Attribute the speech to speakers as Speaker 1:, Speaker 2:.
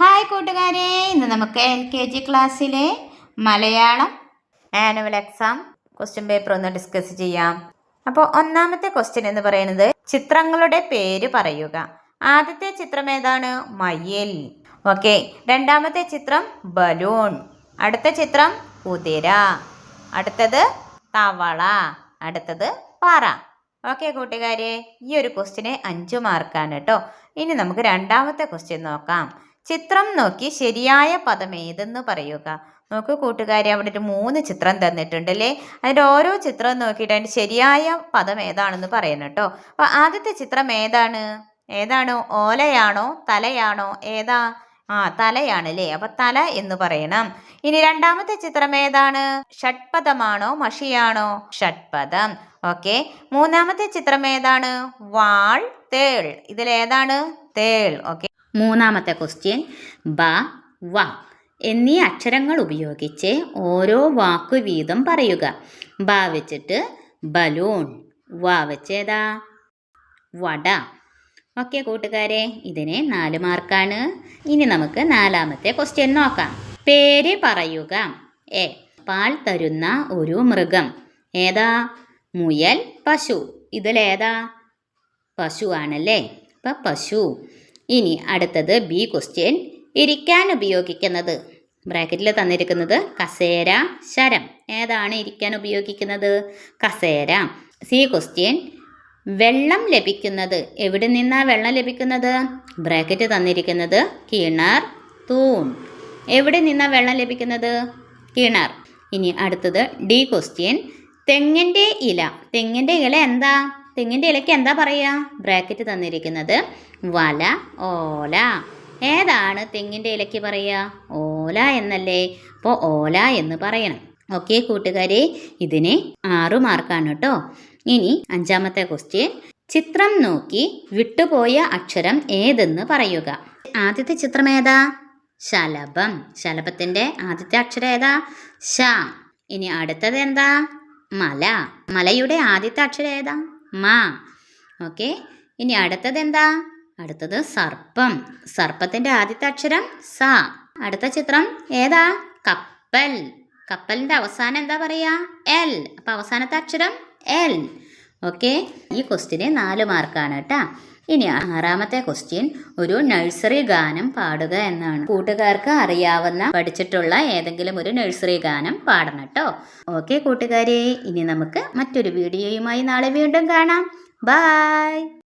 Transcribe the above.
Speaker 1: Hi കൂട്ടുകാരെ, ഇന്ന് നമുക്ക് LKG ക്ലാസ്സിലെ Malayalam annual exam question paper ഒന്ന് ഡിസ്കസ് ചെയ്യാം. അപ്പോൾ ഒന്നാമത്തെ ക്വസ്റ്റ്യൻ എന്ന് പറയുന്നത് ചിത്രങ്ങളുടെ പേര് പറയുക. ആദ്യത്തെ ചിത്രം ഏതാണ്? മയിൽ. ഓക്കെ. രണ്ടാമത്തെ ചിത്രം ബലൂൺ. അടുത്ത ചിത്രം കുതിര. അടുത്തത് തവള. അടുത്തത് പറ. ഓക്കെ കൂട്ടുകാരെ, ഈ ഒരു ക്വസ്റ്റ്യന് 5 മാർക്കാണ് കേട്ടോ. ഇനി നമുക്ക് രണ്ടാമത്തെ ക്വസ്റ്റ്യൻ നോക്കാം. ചിത്രം നോക്കി ശരിയായ പദം ഏതെന്ന് പറയുക. നോക്കൂ കൂട്ടുകാരെ, അവിടെ ഒരു 3 ചിത്രം തന്നിട്ടുണ്ട് അല്ലേ. അതിൻ്റെ ഓരോ ചിത്രം നോക്കിയിട്ട് അതിൻ്റെ ശരിയായ പദം ഏതാണെന്ന് പറയണം കേട്ടോ. അപ്പോൾ ആദ്യത്തെ ചിത്രം ഏതാണ്? ഓലയാണോ തലയാണോ? ഏതാ? തലയാണ് അല്ലേ. അപ്പൊ തല എന്ന് പറയണം. ഇനി രണ്ടാമത്തെ ചിത്രം ഏതാണ്? ഷഡ്പദമാണോ മഷിയാണോ? ഷഡ്പദം. ഓക്കെ. മൂന്നാമത്തെ ചിത്രം ഏതാണ്? വാൾ, തേൾ. ഇതിലേതാണ്? തേൾ. ഓക്കെ. മൂന്നാമത്തെ ക്വസ്റ്റ്യൻ ബ, വ എന്നീ അക്ഷരങ്ങൾ ഉപയോഗിച്ച് ഓരോ വാക്കു വീതം പറയുക. ബ വെച്ചിട്ട് ബലൂൺ, വ വെച്ചേതാ? വട. ഓക്കെ കൂട്ടുകാരെ, ഇതിന് 4 മാർക്കാണ്. ഇനി നമുക്ക് നാലാമത്തെ ക്വസ്റ്റ്യൻ നോക്കാം. പേര് പറയുക. എ, പാൽ തരുന്ന ഒരു മൃഗം. ഏതാ? മുയൽ, പശു. ഇതിലേതാ? പശു ആണല്ലേ. അപ്പം പശു. ഇനി അടുത്തത് ബി ക്വസ്റ്റ്യൻ. ഇരിക്കാൻ ഉപയോഗിക്കുന്നത്. ബ്രാക്കറ്റിൽ തന്നിരിക്കുന്നത് കസേര, ശരം. ഏതാണ് ഇരിക്കാൻ ഉപയോഗിക്കുന്നത്? കസേര. C question. വെള്ളം ലഭിക്കുന്നത്. എവിടെ നിന്നാണ് വെള്ളം ലഭിക്കുന്നത്? ബ്രാക്കറ്റ് തന്നിരിക്കുന്നത് കിണർ, തൂൺ. എവിടെ നിന്നാണ് വെള്ളം ലഭിക്കുന്നത്? കിണർ. ഇനി അടുത്തത് ഡി ക്വസ്റ്റ്യൻ. തെങ്ങിൻ്റെ ഇല. തെങ്ങിൻ്റെ ഇല എന്താ? തെങ്ങിൻ്റെ ഇലയ്ക്ക് എന്താ പറയുക? ബ്രാക്കറ്റ് തന്നിരിക്കുന്നത് വല, ഓല. ഏതാണ് തെങ്ങിൻ്റെ ഇലയ്ക്ക് പറയുക? ഓല എന്നല്ലേ. അപ്പോൾ ഓല എന്ന് പറയണം. ഓക്കെ കൂട്ടുകാരെ, ഇതിന് 6 മാർക്കാണ് കേട്ടോ. ഇനി 5ാമത്തെ ക്വസ്റ്റ്യൻ. ചിത്രം നോക്കി വിട്ടുപോയ അക്ഷരം ഏതെന്ന് പറയുക. ആദ്യത്തെ ചിത്രം ഏതാ? ശലഭം. ശലഭത്തിൻ്റെ ആദ്യത്തെ അക്ഷരം ഏതാ? ശ. ഇനി അടുത്തത് എന്താ? മല. മലയുടെ ആദ്യത്തെ അക്ഷരം ഏതാ? മ. ഓക്കെ. ഇനി അടുത്തത് എന്താ? അടുത്തത് സർപ്പം. സർപ്പത്തിൻ്റെ ആദ്യത്തെ അക്ഷരം സ. അടുത്ത ചിത്രം ഏതാ? കപ്പൽ. കപ്പലിൻ്റെ അവസാനം എന്താ പറയുക? എൽ. അപ്പം അവസാനത്തെ അക്ഷരം എൽ. ഓക്കെ. ഈ ക്വസ്റ്റ്യന് 4 മാർക്കാണ് കേട്ടോ. ഇനി 6ാമത്തെ ക്വസ്റ്റ്യൻ. ഒരു നഴ്സറി ഗാനം പാടുക എന്നാണ്. കൂട്ടുകാർക്ക് അറിയാവുന്ന പഠിച്ചിട്ടുള്ള ഏതെങ്കിലും ഒരു നഴ്സറി ഗാനം പാടണം കേട്ടോ. ഓക്കെ കൂട്ടുകാരെ, ഇനി നമുക്ക് മറ്റൊരു വീഡിയോയുമായി നാളെ വീണ്ടും കാണാം. ബൈ.